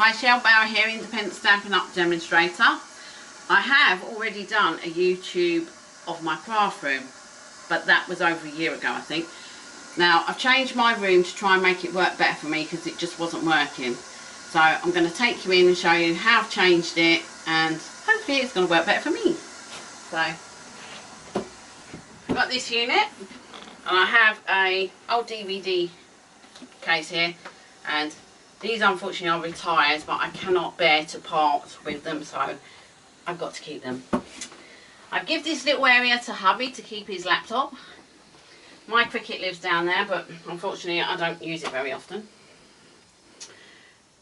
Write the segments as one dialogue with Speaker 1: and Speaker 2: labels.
Speaker 1: Hi, shellbower here, Independent Stampin Up demonstrator. I have already done a YouTube of my craft room, but that was over a year ago, I think. Now, I've changed my room to try and make it work better for me because it just wasn't working. So I'm going to take you in and show you how I've changed it, and hopefully it's going to work better for me. So, I've got this unit, and I have a old DVD case here, and these unfortunately are retired, but I cannot bear to part with them, so I've got to keep them. I give this little area to hubby to keep his laptop. My Cricket lives down there, but unfortunately I don't use it very often.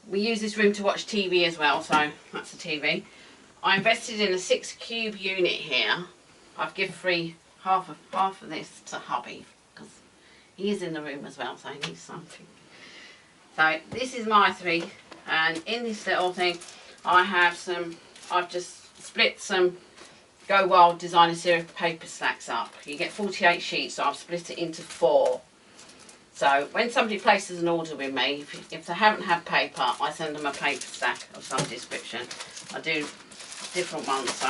Speaker 1: We use this room to watch TV as well, so that's the TV. I invested in a 6-cube unit here. I've given half of this to hubby because he is in the room as well, so he needs something. So this is my 3, and in this little thing I have I've just split some Go Wild Designer Series paper stacks up. You get 48 sheets, so I've split it into 4. So when somebody places an order with me, if they haven't had paper, I send them a paper stack of some description. I do different ones, so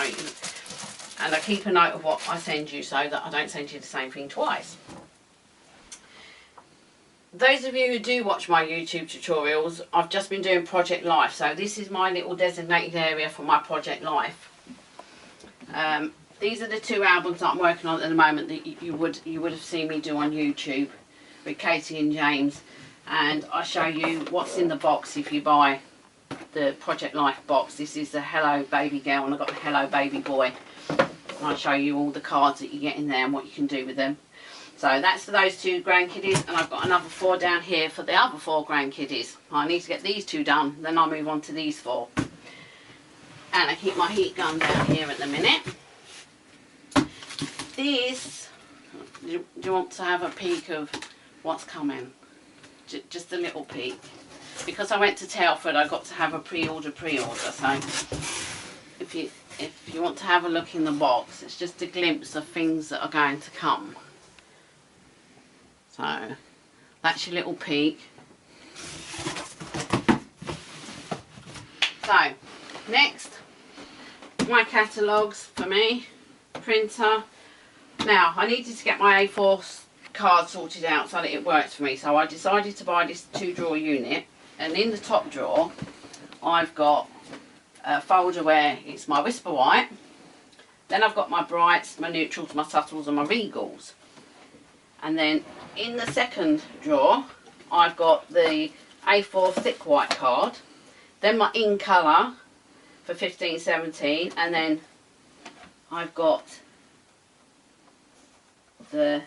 Speaker 1: and I keep a note of what I send you so that I don't send you the same thing twice. Those of you who do watch my YouTube tutorials, I've just been doing Project Life, so this is my little designated area for my Project Life. These are the 2 albums that I'm working on at the moment that you would have seen me do on YouTube with Katie and James, and I show you what's in the box if you buy the Project Life box. This is the Hello Baby Girl, and I've got the Hello Baby Boy, and I'll show you all the cards that you get in there and what you can do with them. So that's for those 2 grandkiddies, and I've got another 4 down here for the other 4 grandkiddies. I need to get these 2 done, then I'll move on to these 4. And I keep my heat gun down here at the minute. These, do you want to have a peek of what's coming? Just a little peek. Because I went to Telford, I got to have a pre-order. So if you want to have a look in the box, it's just a glimpse of things that are going to come. So that's your little peek. So next, my catalogues for me, printer. Now I needed to get my A4 card sorted out so that it works for me, so I decided to buy this 2-drawer unit, and in the top drawer I've got a folder where it's my Whisper White, then I've got my brights, my neutrals, my subtles and my regals, and then in the second drawer I've got the A4 thick white card, then my in colour for 15-17, and then I've got the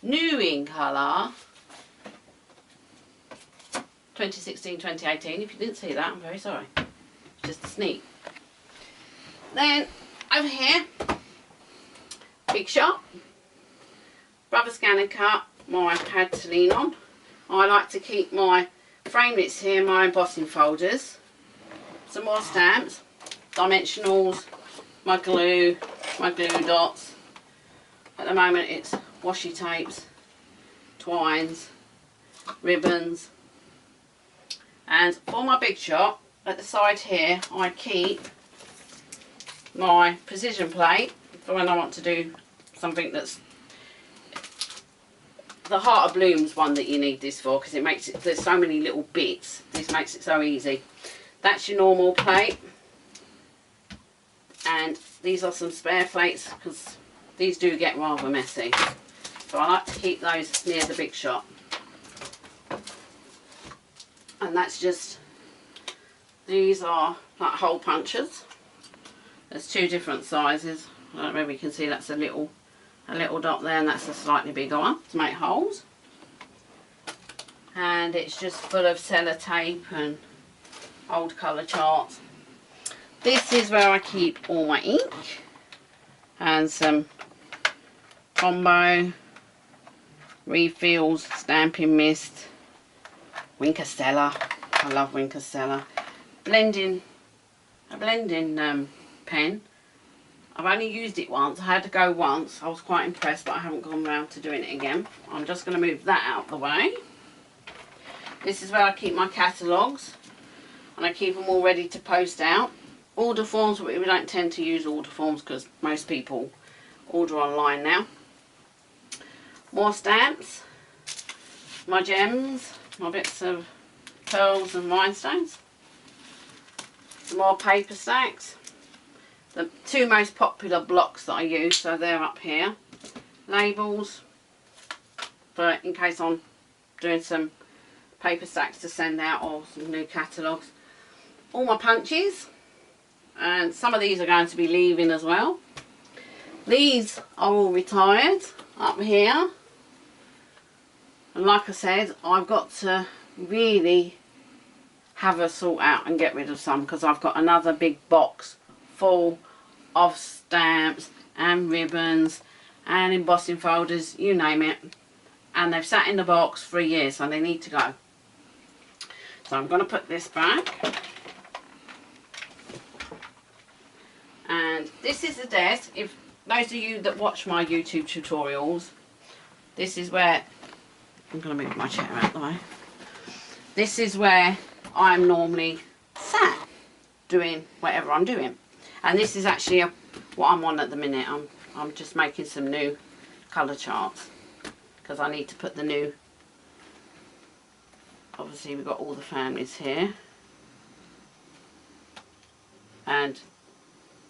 Speaker 1: new in colour 2016-2018. If you didn't see that, I'm very sorry, just a sneak. Then over here, Big Shot, Brother Scan and Cut, my pad to lean on. I like to keep my framelits here, my embossing folders, some more stamps, dimensionals, my glue dots. At the moment it's washi tapes, twines, ribbons, and for my Big Shot at the side here I keep my precision plate for when I want to do something that's the Heart of Blooms one that you need this for, because it makes it, there's so many little bits, this makes it so easy. That's your normal plate, and these are some spare plates because these do get rather messy, so I like to keep those near the Big Shot. And that's just, these are like hole punchers. There's 2 different sizes. I don't know if you can see, that's a little dot there, and that's a slightly bigger one to make holes. And it's just full of sellotape and old colour charts. This is where I keep all my ink and some combo, refills, stamping mist, Winkostella. I love Winkostella. A blending pen. I've only used it once. I had to go once. I was quite impressed, but I haven't gone round to doing it again. I'm just going to move that out of the way. This is where I keep my catalogues, and I keep them all ready to post out. Order forms, but we don't tend to use order forms because most people order online now. More stamps, my gems, my bits of pearls and rhinestones. Some more paper stacks. The two most popular blocks that I use, so they're up here. Labels, for in case I'm doing some paper stacks to send out or some new catalogues. All my punches, and some of these are going to be leaving as well. These are all retired up here, and like I said, I've got to really have a sort out and get rid of some, because I've got another big box full of stamps and ribbons and embossing folders, you name it, and they've sat in the box for a year, so they need to go. So I'm going to put this back, and this is the desk. If those of you that watch my YouTube tutorials, this is where I'm going to move my chair out of the way. This is where I'm normally sat doing whatever I'm doing. And this is actually what I'm on at the minute. I'm just making some new colour charts because I need to put the new, obviously we've got all the families here, and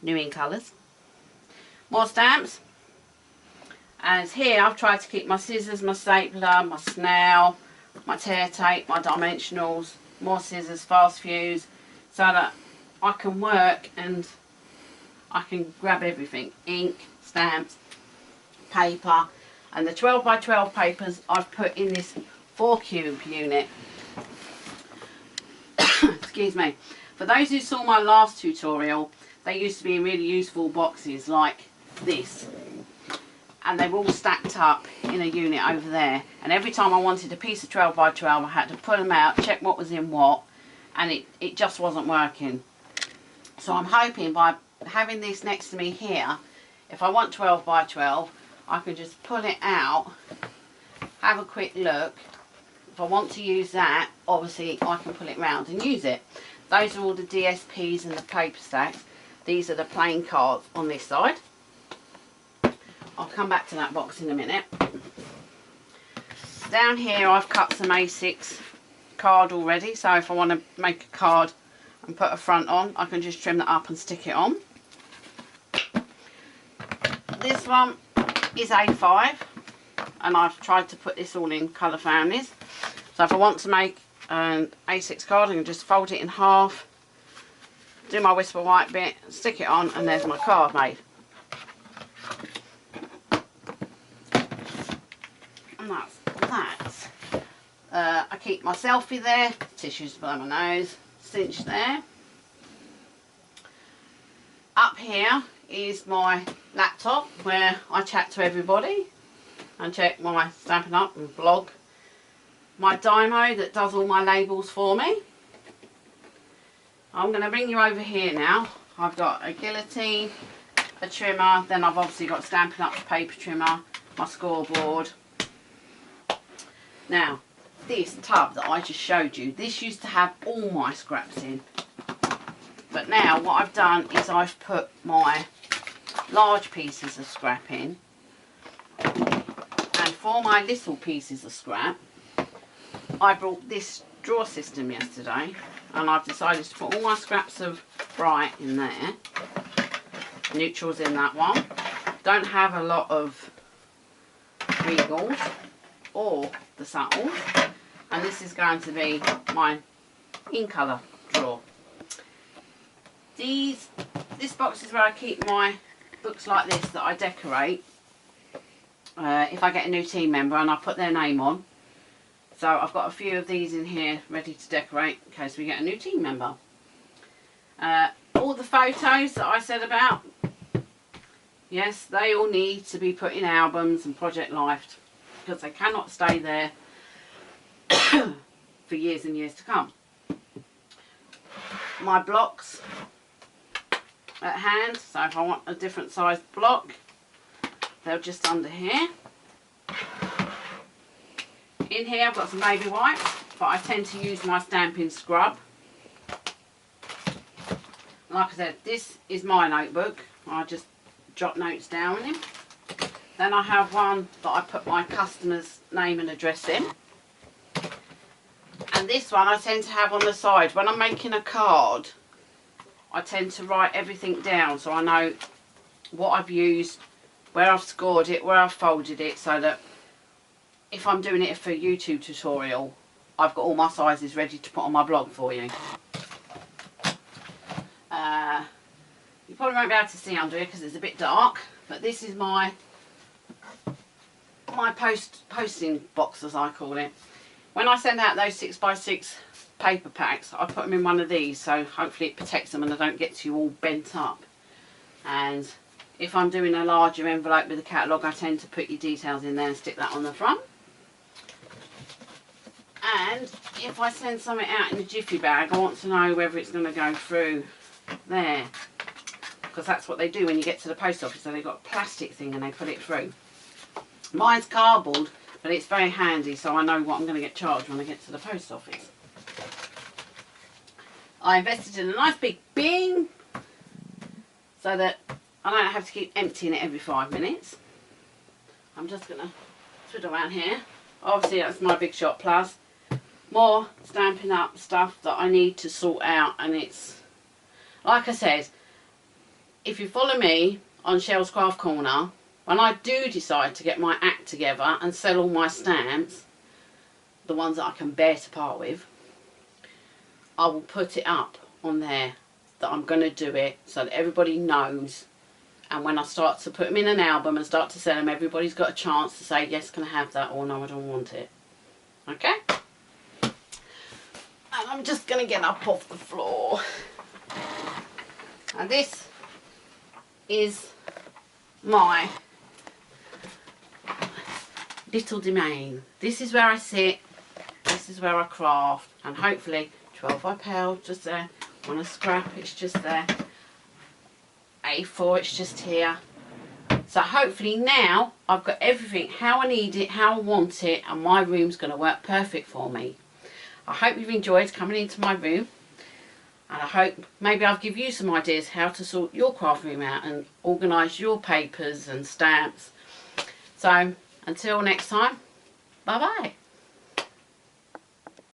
Speaker 1: new in colours. More stamps. And here I've tried to keep my scissors, my stapler, my snail, my tear tape, my dimensionals, more scissors, fast fuse, so that I can work and I can grab everything. Ink, stamps, paper, and the 12 by 12 papers I've put in this 4 cube unit. Excuse me. For those who saw my last tutorial, they used to be in really useful boxes like this, and they were all stacked up in a unit over there, and every time I wanted a piece of 12 by 12 I had to pull them out, check what was in what, and it just wasn't working. So I'm hoping by having this next to me here, if I want 12 by 12 I can just pull it out, have a quick look. If I want to use that, obviously I can pull it round and use it. Those are all the DSPs and the paper stacks. These are the plain cards on this side. I'll come back to that box in a minute. Down here I've cut some A6 card already, so if I want to make a card and put a front on, I can just trim that up and stick it on. This one is A5, and I've tried to put this all in colour families. So if I want to make an A6 card, I can just fold it in half, do my whisper white bit, stick it on, and there's my card made. And that's that. I keep my selfie there, tissues to blow my nose, cinch there. Up here is my laptop where I chat to everybody and check my Stampin' Up and blog. My Dymo that does all my labels for me. I'm going to bring you over here now. I've got a guillotine, a trimmer, then I've obviously got Stampin' Up's paper trimmer, my scoreboard. Now, this tub that I just showed you, this used to have all my scraps in. But now what I've done is I've put my large pieces of scrap in. And for my little pieces of scrap, I brought this drawer system yesterday, and I've decided to put all my scraps of bright in there. Neutrals in that one. Don't have a lot of regals or the subtles, and this is going to be my in colour drawer. This box is where I keep my books like this that I decorate if I get a new team member and I put their name on. So I've got a few of these in here ready to decorate in case we get a new team member. All the photos that I said about, yes, they all need to be put in albums and Project Life because they cannot stay there for years and years to come. My blocks, at hand, so if I want a different size block, they're just under here. In here I've got some baby wipes, but I tend to use my stamping scrub. Like I said, this is my notebook. I just jot notes down in it. Then I have one that I put my customer's name and address in. And this one I tend to have on the side. When I'm making a card, I tend to write everything down so I know what I've used, where I've scored it, where I've folded it, so that if I'm doing it for a YouTube tutorial, I've got all my sizes ready to put on my blog for you. You probably won't be able to see under here because it's a bit dark, but this is my posting box, as I call it. When I send out those 6x6 paper packs, I put them in one of these, so hopefully it protects them and they don't get you all bent up. And if I'm doing a larger envelope with a catalogue, I tend to put your details in there and stick that on the front. And if I send something out in a jiffy bag, I want to know whether it's going to go through there, because that's what they do when you get to the post office. So they've got a plastic thing and they put it through. Mine's cardboard, but it's very handy, so I know what I'm going to get charged when I get to the post office. I invested in a nice big bin so that I don't have to keep emptying it every 5 minutes. I'm just going to twiddle around here. Obviously that's my Big Shot Plus. More Stampin' Up stuff that I need to sort out, and it's, like I said, if you follow me on Shell's Craft Corner, when I do decide to get my act together and sell all my stamps, the ones that I can bear to part with, I will put it up on there that I'm going to do it so that everybody knows. And when I start to put them in an album and start to sell them, everybody's got a chance to say, yes, can I have that, or no, I don't want it. Okay? And I'm just going to get up off the floor. And this is my little domain. This is where I sit, this is where I craft, and hopefully 12 by Pale just there. On a scrap, it's just there. A4, it's just here. So hopefully now I've got everything how I need it, how I want it, and my room's going to work perfect for me. I hope you've enjoyed coming into my room, and I hope maybe I'll give you some ideas how to sort your craft room out and organise your papers and stamps. So until next time, bye bye.